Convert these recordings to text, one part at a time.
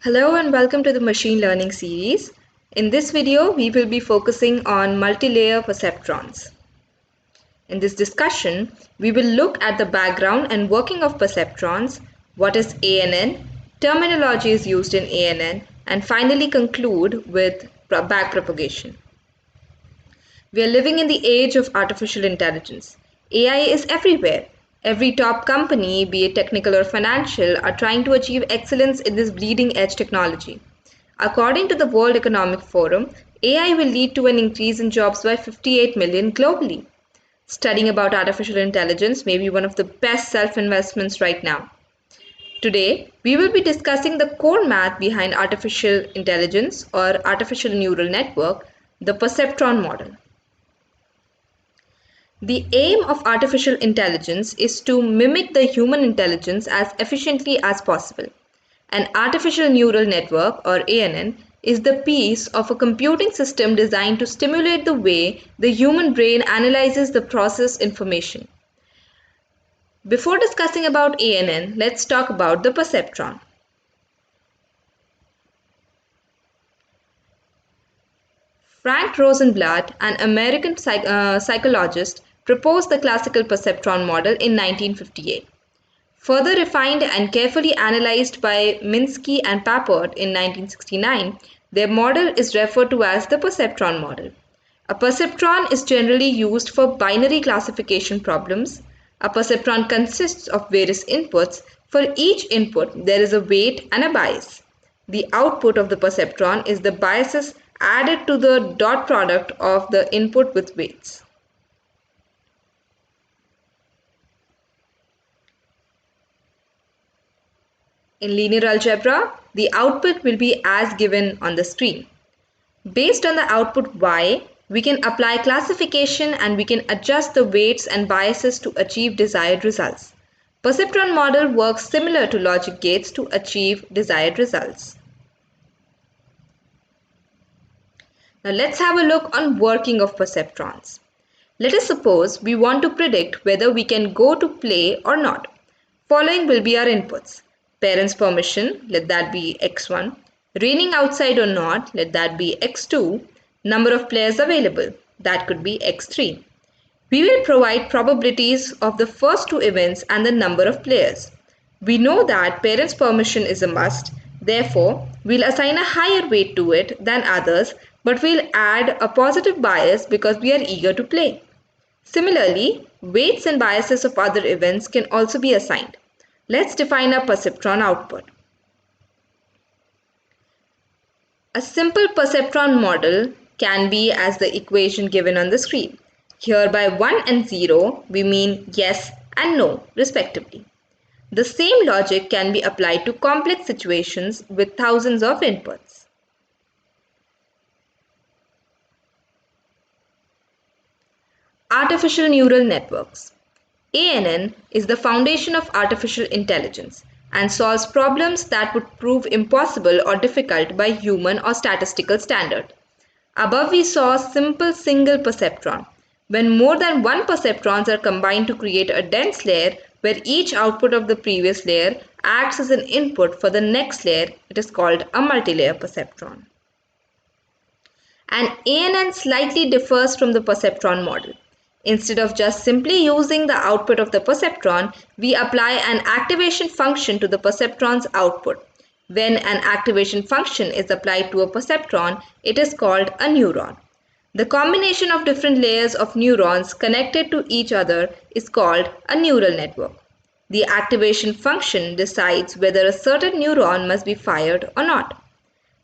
Hello and welcome to the machine learning series. In this video, we will be focusing on multi-layer perceptrons. In this discussion, we will look at the background and working of perceptrons, what is ANN, terminologies used in ANN, and finally conclude with backpropagation. We are living in the age of artificial intelligence. AI is everywhere. Every top company, be it technical or financial, are trying to achieve excellence in this bleeding edge technology. According to the World Economic Forum, AI will lead to an increase in jobs by 58 million globally. Studying about artificial intelligence may be one of the best self-investments right now. Today, we will be discussing the core math behind artificial intelligence or artificial neural network, the perceptron model. The aim of artificial intelligence is to mimic the human intelligence as efficiently as possible. An artificial neural network, or ANN, is the piece of a computing system designed to stimulate the way the human brain analyzes the processed information. Before discussing about ANN, let's talk about the perceptron. Frank Rosenblatt, an American psychologist, proposed the classical perceptron model in 1958. Further refined and carefully analyzed by Minsky and Papert in 1969, their model is referred to as the perceptron model. A perceptron is generally used for binary classification problems. A perceptron consists of various inputs. For each input, there is a weight and a bias. The output of the perceptron is the biases added to the dot product of the input with weights. In linear algebra, the output will be as given on the screen. Based on the output y, we can apply classification and we can adjust the weights and biases to achieve desired results. Perceptron model works similar to logic gates to achieve desired results. Now let's have a look on working of perceptrons. Let us suppose we want to predict whether we can go to play or not. Following will be our inputs. Parents' permission, let that be x1. Raining outside or not, let that be x2. Number of players available, that could be x3. We will provide probabilities of the first two events and the number of players. We know that parents' permission is a must, therefore, we'll assign a higher weight to it than others, but we'll add a positive bias because we are eager to play. Similarly, weights and biases of other events can also be assigned. Let's define our perceptron output. A simple perceptron model can be as the equation given on the screen. Here by 1 and 0, we mean yes and no, respectively. The same logic can be applied to complex situations with thousands of inputs. Artificial neural networks. ANN is the foundation of artificial intelligence and solves problems that would prove impossible or difficult by human or statistical standard. Above we saw simple single perceptron. When more than one perceptrons are combined to create a dense layer where each output of the previous layer acts as an input for the next layer, it is called a multilayer perceptron. And ANN slightly differs from the perceptron model. Instead of just simply using the output of the perceptron, we apply an activation function to the perceptron's output. When an activation function is applied to a perceptron, it is called a neuron. The combination of different layers of neurons connected to each other is called a neural network. The activation function decides whether a certain neuron must be fired or not.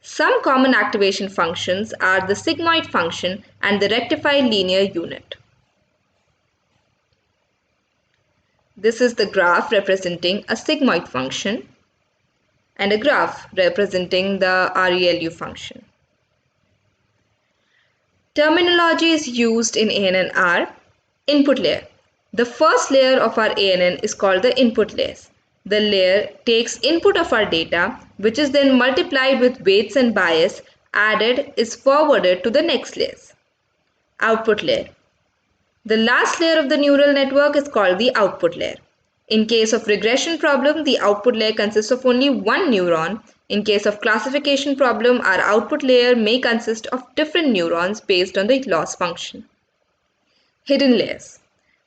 Some common activation functions are the sigmoid function and the rectified linear unit. This is the graph representing a sigmoid function and a graph representing the ReLU function. Terminologies used in ANN are input layer. The first layer of our ANN is called the input layers. The layer takes input of our data, which is then multiplied with weights and bias, added is forwarded to the next layers. Output layer. The last layer of the neural network is called the output layer. In case of regression problem, the output layer consists of only one neuron, In case of classification problem, our output layer may consist of different neurons based on the loss function. Hidden layers.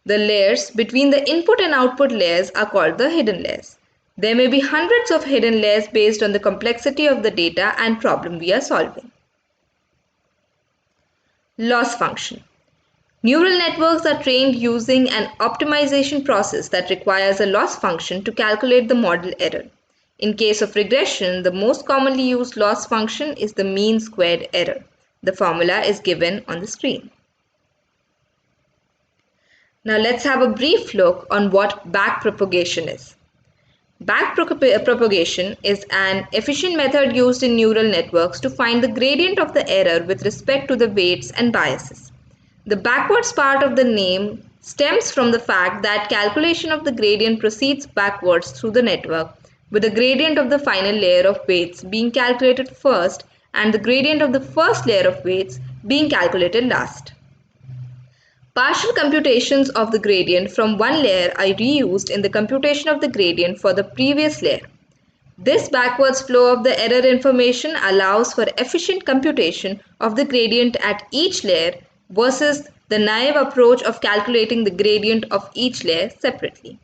The layers between the input and output layers are called the hidden layers. There may be hundreds of hidden layers based on the complexity of the data and problem we are solving. Loss function. Neural networks are trained using an optimization process that requires a loss function to calculate the model error. In case of regression, the most commonly used loss function is the mean squared error. The formula is given on the screen. Now let's have a brief look on what backpropagation is. Backpropagation is an efficient method used in neural networks to find the gradient of the error with respect to the weights and biases. The backwards part of the name stems from the fact that calculation of the gradient proceeds backwards through the network, with the gradient of the final layer of weights being calculated first and the gradient of the first layer of weights being calculated last. Partial computations of the gradient from one layer are reused in the computation of the gradient for the previous layer. This backwards flow of the error information allows for efficient computation of the gradient at each layer versus the naive approach of calculating the gradient of each layer separately.